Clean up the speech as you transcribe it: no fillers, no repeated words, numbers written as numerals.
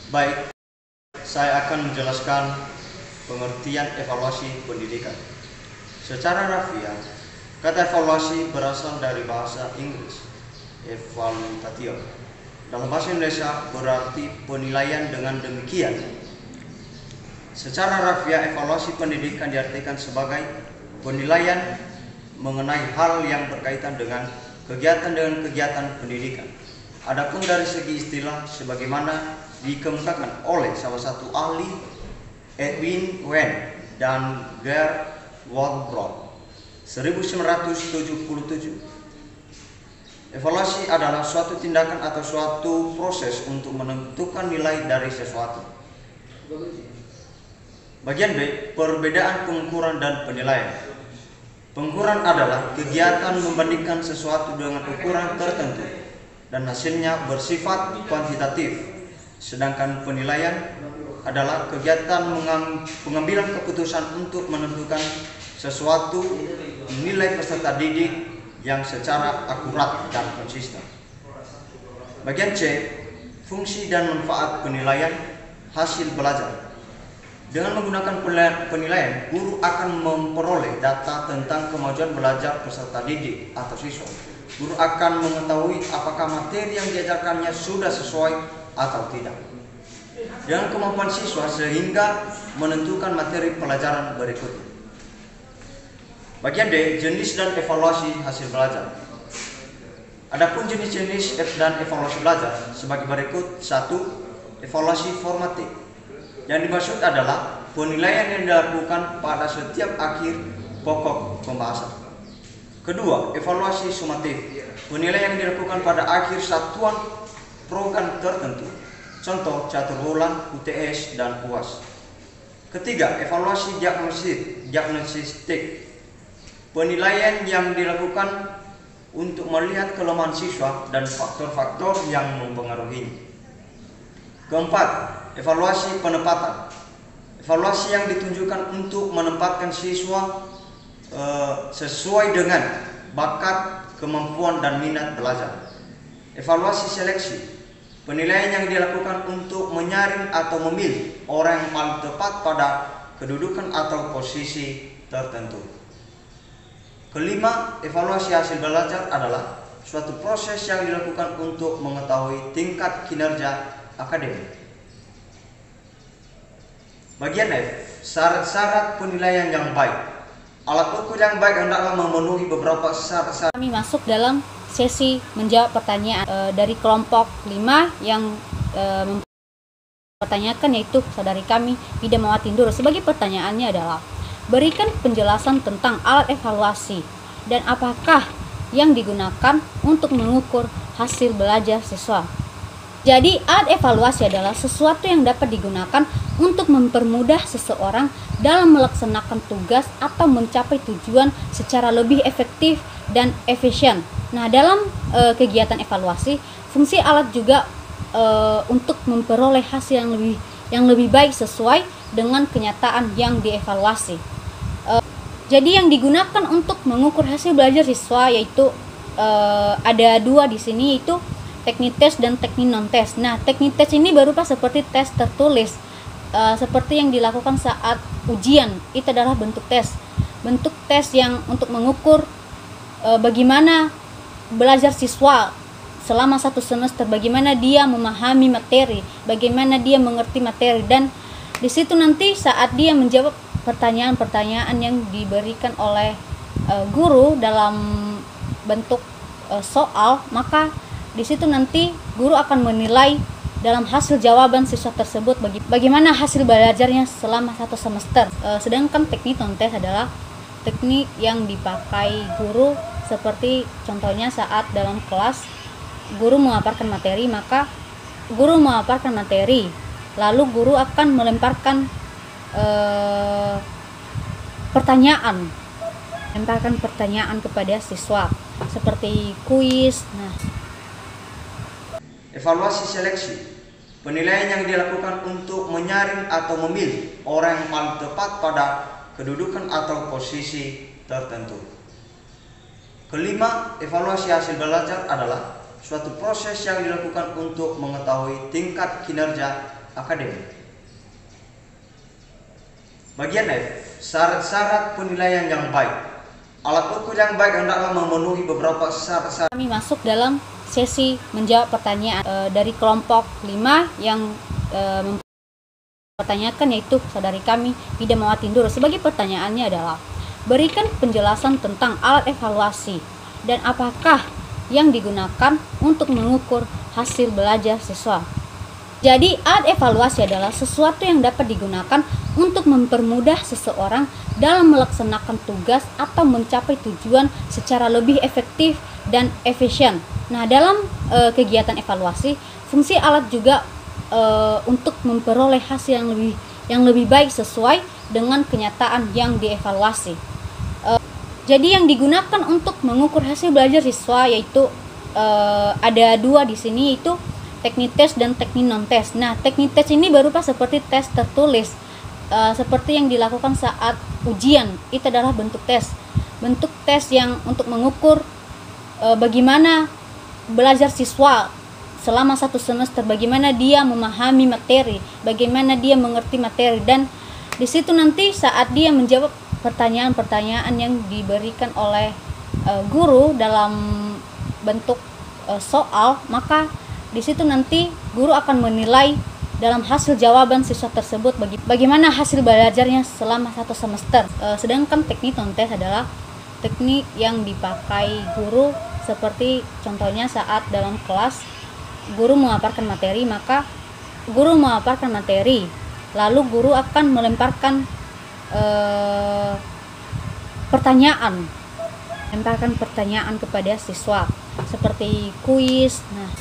Baik, saya akan menjelaskan pengertian evaluasi pendidikan. Secara rafiah, kata evaluasi berasal dari bahasa Inggris, evaluation. Dalam bahasa Indonesia berarti penilaian. Dengan demikian, secara rafiah evaluasi pendidikan diartikan sebagai penilaian mengenai hal yang berkaitan dengan kegiatan pendidikan. Adapun dari segi istilah sebagaimana dikemukakan oleh salah satu ahli, Edwin Wen dan Gerd Waldbrod 1977, evaluasi adalah suatu tindakan atau suatu proses untuk menentukan nilai dari sesuatu. Bagian B, perbedaan pengukuran dan penilaian. Pengukuran adalah kegiatan membandingkan sesuatu dengan ukuran tertentu dan hasilnya bersifat kuantitatif, sedangkan penilaian adalah kegiatan pengambilan keputusan untuk menentukan sesuatu nilai peserta didik yang secara akurat dan konsisten. Bagian C, fungsi dan manfaat penilaian hasil belajar. Dengan menggunakan penilaian, guru akan memperoleh data tentang kemajuan belajar peserta didik atau siswa. Guru akan mengetahui apakah materi yang diajarkannya sudah sesuai atau tidak dengan kemampuan siswa sehingga menentukan materi pelajaran berikutnya. Bagian D, jenis dan evaluasi hasil belajar. Adapun jenis-jenis dan evaluasi belajar sebagai berikut. 1. Evaluasi formatif. Yang dimaksud adalah penilaian yang dilakukan pada setiap akhir pokok pembahasan. Kedua, evaluasi sumatif. Penilaian yang dilakukan pada akhir satuan program tertentu. Contoh catur ulang, UTS, dan UAS. Ketiga, evaluasi diagnostik. Penilaian yang dilakukan untuk melihat kelemahan siswa dan faktor-faktor yang mempengaruhinya. Keempat, evaluasi penempatan. Evaluasi yang ditunjukkan untuk menempatkan siswa sesuai dengan bakat, kemampuan, dan minat belajar. Evaluasi seleksi. Penilaian yang dilakukan untuk menyaring atau memilih orang yang paling tepat pada kedudukan atau posisi tertentu. Kelima, evaluasi hasil belajar adalah suatu proses yang dilakukan untuk mengetahui tingkat kinerja akademik. Bagian F, syarat-syarat penilaian yang baik. Alat ukur yang baik hendaklah memenuhi beberapa syarat-syarat. Kami masuk dalam sesi menjawab pertanyaan dari kelompok 5 yang mempertanyakan, yaitu saudari kami Ida Mawati Ndoro. Sebagai pertanyaannya adalah, berikan penjelasan tentang alat evaluasi dan apakah yang digunakan untuk mengukur hasil belajar siswa. Jadi, alat evaluasi adalah sesuatu yang dapat digunakan untuk mempermudah seseorang dalam melaksanakan tugas atau mencapai tujuan secara lebih efektif dan efisien. Nah, dalam kegiatan evaluasi, fungsi alat juga untuk memperoleh hasil yang lebih baik sesuai dengan kenyataan yang dievaluasi. Jadi, yang digunakan untuk mengukur hasil belajar siswa yaitu ada dua di sini, yaitu teknik tes dan teknik non-tes. Nah, teknik tes ini berupa seperti tes tertulis, seperti yang dilakukan saat ujian. Itu adalah bentuk tes. Bentuk tes yang untuk mengukur bagaimana belajar siswa selama 1 semester, bagaimana dia memahami materi, bagaimana dia mengerti materi, dan di situ nanti saat dia menjawab pertanyaan-pertanyaan yang diberikan oleh guru dalam bentuk soal, maka di situ nanti guru akan menilai dalam hasil jawaban siswa tersebut bagaimana hasil belajarnya selama 1 semester. Sedangkan teknik non-tes adalah teknik yang dipakai guru, seperti contohnya saat dalam kelas guru memaparkan materi, maka guru memaparkan materi, lalu guru akan melemparkan pertanyaan kepada siswa seperti kuis. Nah, evaluasi seleksi. Penilaian yang dilakukan untuk menyaring atau memilih orang yang paling tepat pada kedudukan atau posisi tertentu. Kelima, evaluasi hasil belajar adalah suatu proses yang dilakukan untuk mengetahui tingkat kinerja akademik. Bagian F, syarat-syarat penilaian yang baik. Alat ukur yang baik hendaklah memenuhi beberapa syarat-syarat. Kami masuk dalam sesi menjawab pertanyaan dari kelompok 5 yang mempertanyakan, yaitu saudari kami Ida Mawati Ndoro. Sebagai pertanyaannya adalah, berikan penjelasan tentang alat evaluasi dan apakah yang digunakan untuk mengukur hasil belajar siswa. Jadi alat evaluasi adalah sesuatu yang dapat digunakan untuk mempermudah seseorang dalam melaksanakan tugas atau mencapai tujuan secara lebih efektif dan efisien. Nah, dalam kegiatan evaluasi, fungsi alat juga untuk memperoleh hasil yang lebih baik sesuai dengan kenyataan yang dievaluasi. Jadi yang digunakan untuk mengukur hasil belajar siswa yaitu ada dua di sini, yaitu teknik tes dan teknik non tes. Nah, teknik tes ini berupa seperti tes tertulis, seperti yang dilakukan saat ujian. Itu adalah bentuk tes. Bentuk tes yang untuk mengukur bagaimana belajar siswa selama 1 semester, bagaimana dia memahami materi, bagaimana dia mengerti materi, dan di situ nanti saat dia menjawab pertanyaan-pertanyaan yang diberikan oleh guru dalam bentuk soal, maka di situ nanti guru akan menilai dalam hasil jawaban siswa tersebut bagaimana hasil belajarnya selama 1 semester. Sedangkan teknik non tes adalah teknik yang dipakai guru, seperti contohnya saat dalam kelas guru memaparkan materi, maka guru memaparkan materi, lalu guru akan melemparkan pertanyaan kepada siswa seperti kuis. Nah,